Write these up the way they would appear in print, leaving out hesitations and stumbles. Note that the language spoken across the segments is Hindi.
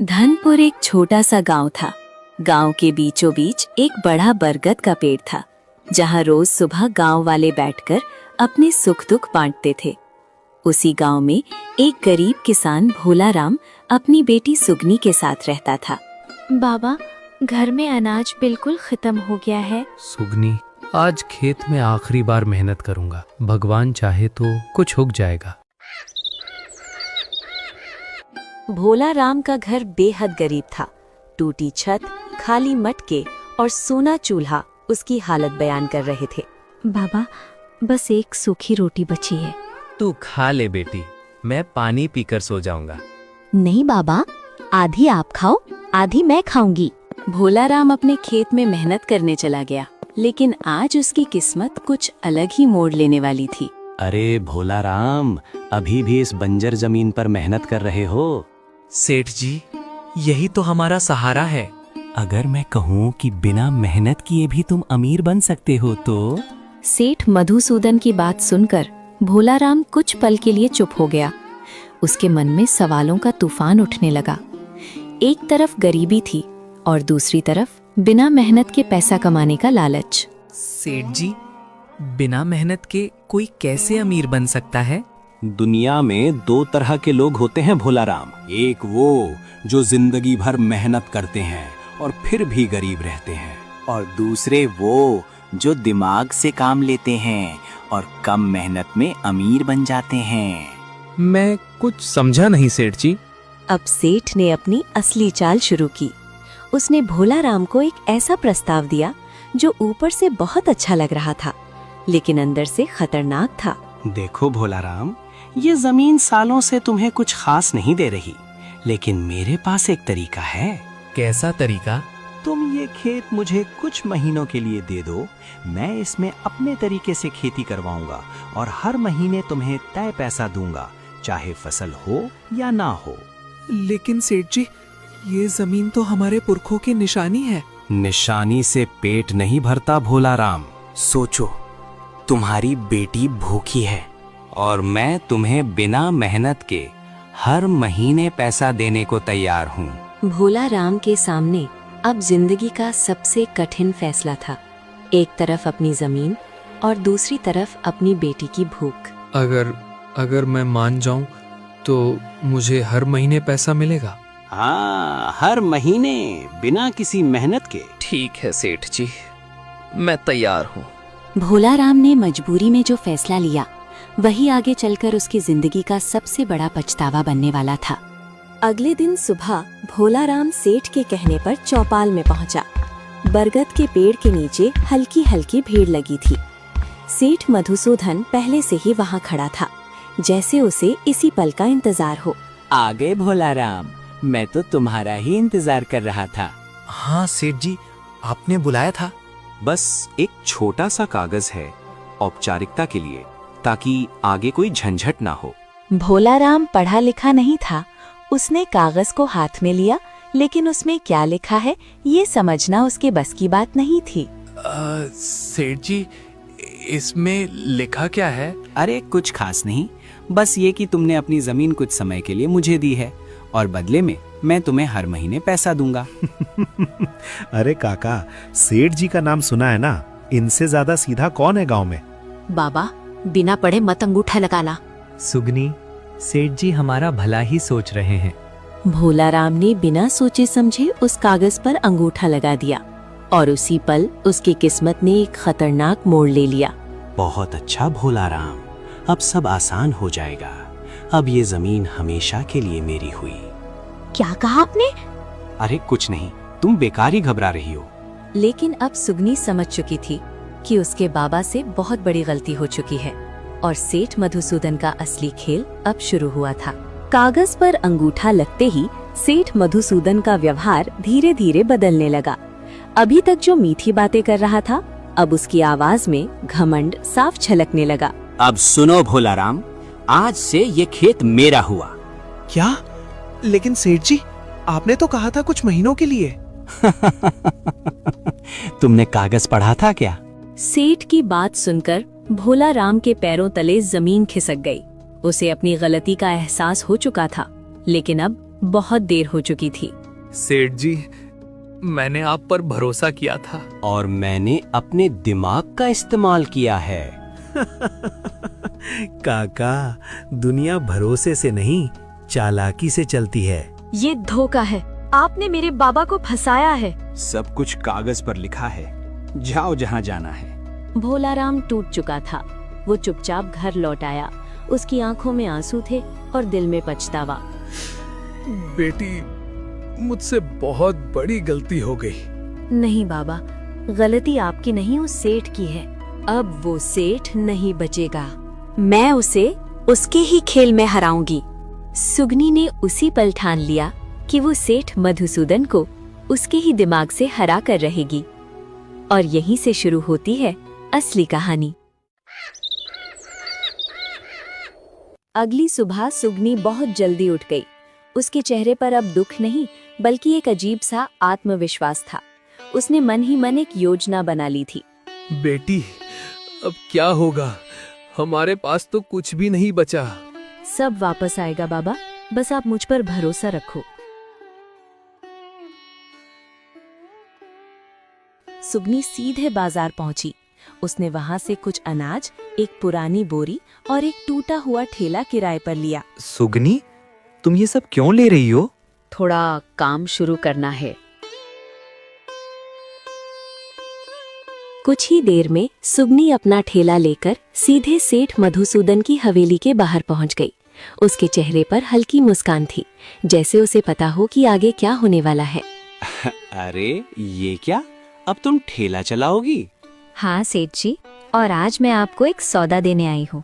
धनपुर एक छोटा सा गांव था। गांव के बीचों बीच एक बड़ा बरगद का पेड़ था, जहां रोज सुबह गांव वाले बैठकर अपने सुख दुख बांटते थे। उसी गांव में एक गरीब किसान भोला राम अपनी बेटी सुगनी के साथ रहता था। बाबा, घर में अनाज बिल्कुल खत्म हो गया है। सुगनी, आज खेत में आखिरी बार मेहनत करूंगा। भगवान चाहे तो कुछ उग जाएगा। भोला राम का घर बेहद गरीब था। टूटी छत, खाली मटके और सोना चूल्हा उसकी हालत बयान कर रहे थे। बाबा, बस एक सूखी रोटी बची है। तू खा ले बेटी, मैं पानी पीकर सो जाऊंगा। नहीं बाबा, आधी आप खाओ, आधी मैं खाऊंगी। भोला राम अपने खेत में मेहनत करने चला गया, लेकिन आज उसकी किस्मत कुछ अलग ही मोड़ लेने वाली थी। अरे भोला राम, अभी भी इस बंजर जमीन पर मेहनत कर रहे हो? सेठ जी, यही तो हमारा सहारा है। अगर मैं कहूँ कि बिना मेहनत किए भी तुम अमीर बन सकते हो तो? सेठ मधुसूदन की बात सुनकर भोला राम कुछ पल के लिए चुप हो गया। उसके मन में सवालों का तूफान उठने लगा। एक तरफ गरीबी थी और दूसरी तरफ बिना मेहनत के पैसा कमाने का लालच। सेठ जी, बिना मेहनत के कोई कैसे अमीर बन सकता है? दुनिया में दो तरह के लोग होते हैं भोला राम। एक वो जो जिंदगी भर मेहनत करते हैं और फिर भी गरीब रहते हैं, और दूसरे वो जो दिमाग से काम लेते हैं और कम मेहनत में अमीर बन जाते हैं। मैं कुछ समझा नहीं सेठ जी। अब सेठ ने अपनी असली चाल शुरू की। उसने भोला राम को एक ऐसा प्रस्ताव दिया जो ऊपर से बहुत अच्छा लग रहा था, लेकिन अंदर से खतरनाक था। देखो भोला राम, ये जमीन सालों से तुम्हें कुछ खास नहीं दे रही, लेकिन मेरे पास एक तरीका है। कैसा तरीका? तुम ये खेत मुझे कुछ महीनों के लिए दे दो, मैं इसमें अपने तरीके से खेती करवाऊंगा और हर महीने तुम्हें तय पैसा दूंगा, चाहे फसल हो या ना हो। लेकिन सेठ जी, ये जमीन तो हमारे पुरखों की निशानी है। निशानी से पेट नहीं भरता भोला राम। सोचो, तुम्हारी बेटी भूखी है और मैं तुम्हें बिना मेहनत के हर महीने पैसा देने को तैयार हूँ। भोला राम के सामने अब जिंदगी का सबसे कठिन फैसला था। एक तरफ अपनी जमीन और दूसरी तरफ अपनी बेटी की भूख। अगर मैं मान जाऊं तो मुझे हर महीने पैसा मिलेगा? हाँ, हर महीने बिना किसी मेहनत के। ठीक है सेठ जी, मैं तैयार हूँ। भोला राम ने मजबूरी में जो फैसला लिया, वही आगे चलकर उसकी जिंदगी का सबसे बड़ा पछतावा बनने वाला था। अगले दिन सुबह भोला राम सेठ के कहने पर चौपाल में पहुंचा। बरगद के पेड़ के नीचे हल्की हल्की भीड़ लगी थी। सेठ मधुसूदन पहले से ही वहां खड़ा था, जैसे उसे इसी पल का इंतजार हो। आ गए भोला राम, मैं तो तुम्हारा ही इंतजार कर रहा था। हाँ सेठ जी, आपने बुलाया था? बस एक छोटा सा कागज है, औपचारिकता के लिए, ताकि आगे कोई झंझट ना हो। भोला राम पढ़ा लिखा नहीं था। उसने कागज को हाथ में लिया, लेकिन उसमें क्या लिखा है ये समझना उसके बस की बात नहीं थी। सेठ जी, इसमें लिखा क्या है? अरे कुछ खास नहीं, बस ये कि तुमने अपनी जमीन कुछ समय के लिए मुझे दी है और बदले में मैं तुम्हें हर महीने पैसा दूंगा। अरे काका, सेठ जी का नाम सुना है ना, इनसे ज्यादा सीधा कौन है गांव में? बाबा, बिना पढ़े मत अंगूठा लगाना। सुगनी, सेठ जी हमारा भला ही सोच रहे हैं। भोला राम ने बिना सोचे समझे उस कागज पर अंगूठा लगा दिया और उसी पल उसकी किस्मत ने एक खतरनाक मोड़ ले लिया। बहुत अच्छा भोला राम, अब सब आसान हो जाएगा। अब ये जमीन हमेशा के लिए मेरी हुई। क्या कहा आपने? अरे कुछ नहीं, तुम बेकार ही घबरा रही हो। लेकिन अब सुगनी समझ चुकी थी कि उसके बाबा से बहुत बड़ी गलती हो चुकी है और सेठ मधुसूदन का असली खेल अब शुरू हुआ था। कागज पर अंगूठा लगते ही सेठ मधुसूदन का व्यवहार धीरे धीरे बदलने लगा। अभी तक जो मीठी बातें कर रहा था, अब उसकी आवाज में घमंड साफ छलकने लगा। अब सुनो भोला राम, आज से ये खेत मेरा हुआ। क्या? लेकिन सेठ जी, आपने तो कहा था कुछ महीनों के लिए। तुमने कागज पढ़ा था क्या? सेठ की बात सुनकर भोला राम के पैरों तले जमीन खिसक गई। उसे अपनी गलती का एहसास हो चुका था, लेकिन अब बहुत देर हो चुकी थी। सेठ जी, मैंने आप पर भरोसा किया था। और मैंने अपने दिमाग का इस्तेमाल किया है। काका, दुनिया भरोसे से नहीं चालाकी से चलती है। ये धोखा है, आपने मेरे बाबा को फंसाया है। सब कुछ कागज पर लिखा है, जाओ जहाँ जाना है। भोलाराम टूट चुका था। वो चुपचाप घर लौट आया। उसकी आंखों में आंसू थे और दिल में पछतावा। बेटी, मुझसे बहुत बड़ी गलती हो गई। नहीं बाबा, गलती आपकी नहीं, उस सेठ की है। अब वो सेठ नहीं बचेगा। मैं उसे उसके ही खेल में हराऊंगी। सुगनी ने उसी पल ठान लिया कि वो सेठ मधुसूदन को उसके ही दिमाग से हरा कर रहेगी। और यहीं से शुरू होती है असली कहानी। अगली सुबह सुगनी बहुत जल्दी उठ गई। उसके चेहरे पर अब दुख नहीं बल्कि एक अजीब सा आत्मविश्वास था। उसने मन ही मन एक योजना बना ली थी। बेटी, अब क्या होगा? हमारे पास तो कुछ भी नहीं बचा। सब वापस आएगा बाबा, बस आप मुझ पर भरोसा रखो। सुगनी सीधे बाजार पहुंची। उसने वहां से कुछ अनाज, एक पुरानी बोरी और एक टूटा हुआ ठेला किराए पर लिया। सुगनी, तुम ये सब क्यों ले रही हो? थोड़ा काम शुरू करना है। कुछ ही देर में सुगनी अपना ठेला लेकर सीधे सेठ मधुसूदन की हवेली के बाहर पहुंच गई। उसके चेहरे पर हल्की मुस्कान थी, जैसे उसे पता हो कि आगे क्या होने वाला है। अरे ये क्या, अब तुम ठेला चलाओगी? हाँ सेठ जी, और आज मैं आपको एक सौदा देने आई हूँ।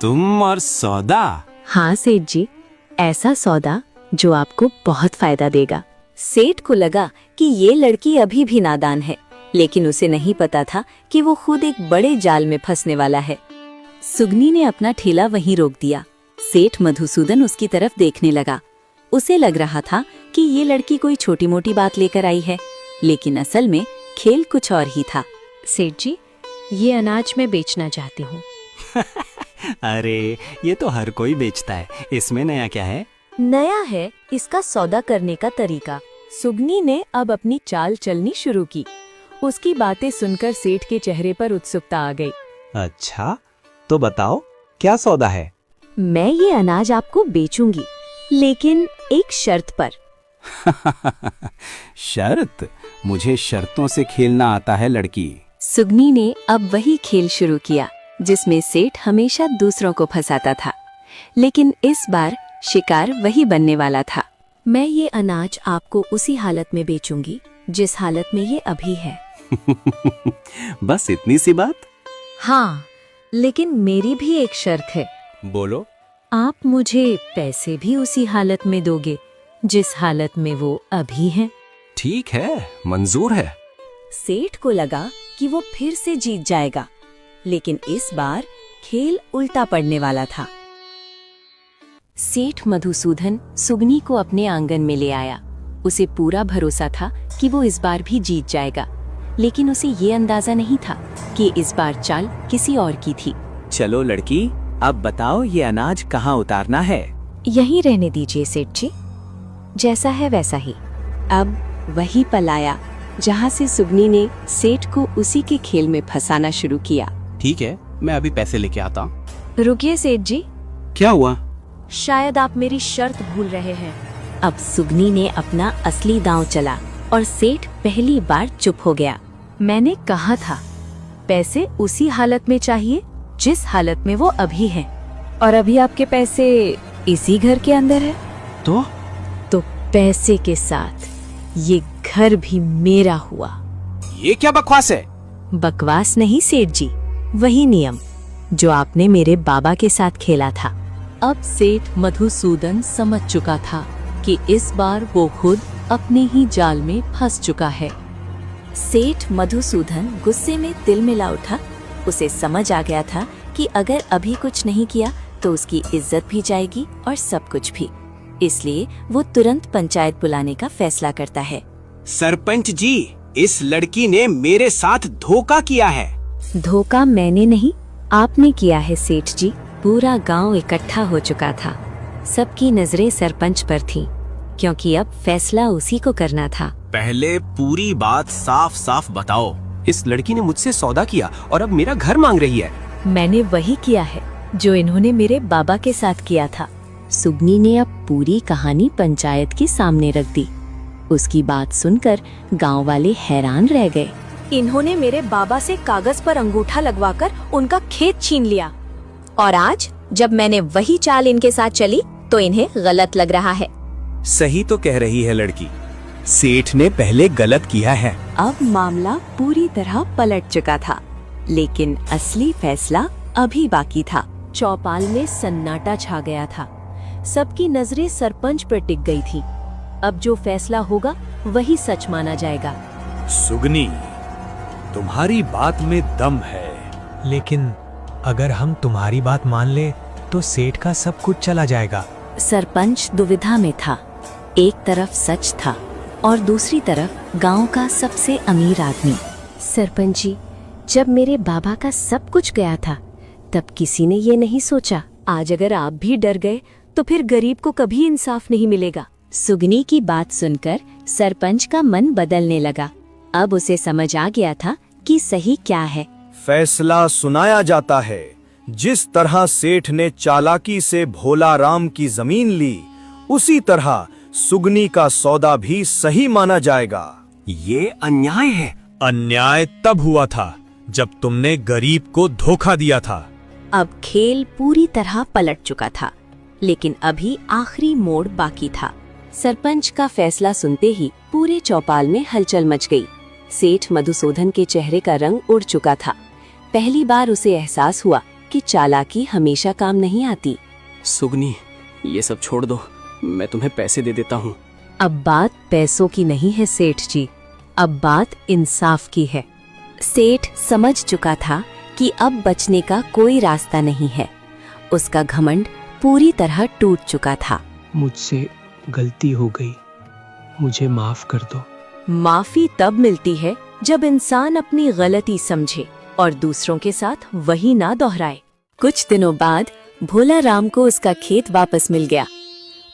तुम और सौदा? हाँ सेठ जी, ऐसा सौदा जो आपको बहुत फायदा देगा। सेठ को लगा कि ये लड़की अभी भी नादान है, लेकिन उसे नहीं पता था कि वो खुद एक बड़े जाल में फंसने वाला है। सुगनी ने अपना ठेला वहीं रोक दिया। सेठ मधुसूदन उसकी तरफ देखने लगा। उसे लग रहा था कि ये लड़की कोई छोटी मोटी बात लेकर आई है, लेकिन असल में खेल कुछ और ही था। सेठ जी, ये अनाज मैं बेचना चाहती हूँ। अरे ये तो हर कोई बेचता है, इसमें नया क्या है? नया है इसका सौदा करने का तरीका। सुगनी ने अब अपनी चाल चलनी शुरू की। उसकी बातें सुनकर सेठ के चेहरे पर उत्सुकता आ गई। अच्छा, तो बताओ क्या सौदा है? मैं ये अनाज आपको बेचूंगी, लेकिन एक शर्त पर। शर्त? मुझे शर्तों से खेलना आता है लड़की। सुगनी ने अब वही खेल शुरू किया जिसमें सेठ हमेशा दूसरों को फंसाता था, लेकिन इस बार शिकार वही बनने वाला था। मैं ये अनाज आपको उसी हालत में बेचूंगी जिस हालत में ये अभी है। बस इतनी सी बात? हाँ, लेकिन मेरी भी एक शर्त है। बोलो। आप मुझे पैसे भी उसी हालत में दोगे जिस हालत में वो अभी हैं। ठीक है, मंजूर है। सेठ को लगा कि वो फिर से जीत जाएगा, लेकिन इस बार खेल उल्टा पड़ने वाला था। सेठ मधुसूदन सुगनी को अपने आंगन में ले आया। उसे पूरा भरोसा था कि वो इस बार भी जीत जाएगा, लेकिन उसे ये अंदाजा नहीं था कि इस बार चाल किसी और की थी। चलो लड़की, अब बताओ ये अनाज कहाँ उतारना है? यहीं रहने दीजिए सेठ जी, जैसा है वैसा ही। अब वही पल आया जहाँ से सुगनी ने सेठ को उसी के खेल में फंसाना शुरू किया। ठीक है, मैं अभी पैसे लेके आता हूँ। रुकिए सेठ जी। क्या हुआ? शायद आप मेरी शर्त भूल रहे हैं। अब सुगनी ने अपना असली दांव चला और सेठ पहली बार चुप हो गया। मैंने कहा था पैसे उसी हालत में चाहिए जिस हालत में वो अभी हैं, और अभी आपके पैसे इसी घर के अंदर है। तो पैसे के साथ ये घर भी मेरा हुआ। ये क्या बकवास है? बकवास नहीं सेठ जी, वही नियम जो आपने मेरे बाबा के साथ खेला था। अब सेठ मधुसूदन समझ चुका था कि इस बार वो खुद अपने ही जाल में फंस चुका है। सेठ मधुसूदन गुस्से में तिल मिला उठा। उसे समझ आ गया था कि अगर अभी कुछ नहीं किया तो उसकी इज्जत भी जाएगी और सब कुछ भी। इसलिए वो तुरंत पंचायत बुलाने का फैसला करता है। सरपंच जी, इस लड़की ने मेरे साथ धोखा किया है। धोखा मैंने नहीं, आपने किया है सेठ जी। पूरा गांव इकट्ठा हो चुका था। सबकी नजरें सरपंच पर थीं, क्योंकि अब फैसला उसी को करना था। पहले पूरी बात साफ साफ बताओ। इस लड़की ने मुझसे सौदा किया और अब मेरा घर मांग रही है। मैंने वही किया है जो इन्होंने मेरे बाबा के साथ किया था। सुगनी ने अब पूरी कहानी पंचायत के सामने रख दी। उसकी बात सुनकर गांव वाले हैरान रह गए। इन्होंने मेरे बाबा से कागज पर अंगूठा लगवाकर उनका खेत छीन लिया, और आज जब मैंने वही चाल इनके साथ चली तो इन्हें गलत लग रहा है। सही तो कह रही है लड़की, सेठ ने पहले गलत किया है। अब मामला पूरी तरह पलट चुका था, लेकिन असली फैसला अभी बाकी था। चौपाल में सन्नाटा छा गया था। सबकी नजरें सरपंच पर टिक गई थी। अब जो फैसला होगा वही सच माना जाएगा। सुगनी, तुम्हारी बात में दम है, लेकिन अगर हम तुम्हारी बात मान ले तो सेठ का सब कुछ चला जाएगा। सरपंच दुविधा में था। एक तरफ सच था और दूसरी तरफ गांव का सबसे अमीर आदमी। सरपंच जी, जब मेरे बाबा का सब कुछ गया था तब किसी ने ये नहीं सोचा। आज अगर आप भी डर गए तो फिर गरीब को कभी इंसाफ नहीं मिलेगा। सुगनी की बात सुनकर सरपंच का मन बदलने लगा। अब उसे समझ आ गया था कि सही क्या है। फैसला सुनाया जाता है। जिस तरह सेठ ने चालाकी से भोला राम की जमीन ली, उसी तरह सुगनी का सौदा भी सही माना जाएगा। ये अन्याय है। अन्याय तब हुआ था जब तुमने गरीब को धोखा दिया था। अब खेल पूरी तरह पलट चुका था, लेकिन अभी आखिरी मोड़ बाकी था। सरपंच का फैसला सुनते ही पूरे चौपाल में हलचल मच गई। सेठ मधुसूदन के चेहरे का रंग उड़ चुका था। पहली बार उसे एहसास हुआ कि चालाकी हमेशा काम नहीं आती। सुगनी, ये सब छोड़ दो, मैं तुम्हें पैसे दे देता हूँ। अब बात पैसों की नहीं है सेठ जी, अब बात इंसाफ की है। सेठ समझ चुका था कि अब बचने का कोई रास्ता नहीं है। उसका घमंड पूरी तरह टूट चुका था। मुझसे गलती हो गई, मुझे माफ कर दो। माफी तब मिलती है जब इंसान अपनी गलती समझे और दूसरों के साथ वही ना दोहराए। कुछ दिनों बाद भोला राम को उसका खेत वापस मिल गया।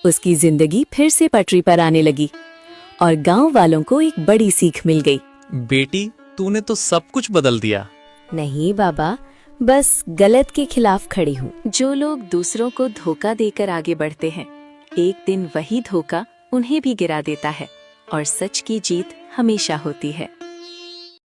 उसकी जिंदगी फिर से पटरी पर आने लगी और गांव वालों को एक बड़ी सीख मिल गई। बेटी, तूने तो सब कुछ बदल दिया। नहीं बाबा, बस गलत के खिलाफ खड़ी हूँ। जो लोग दूसरों को धोखा देकर आगे बढ़ते हैं, एक दिन वही धोखा उन्हें भी गिरा देता है और सच की जीत हमेशा होती है।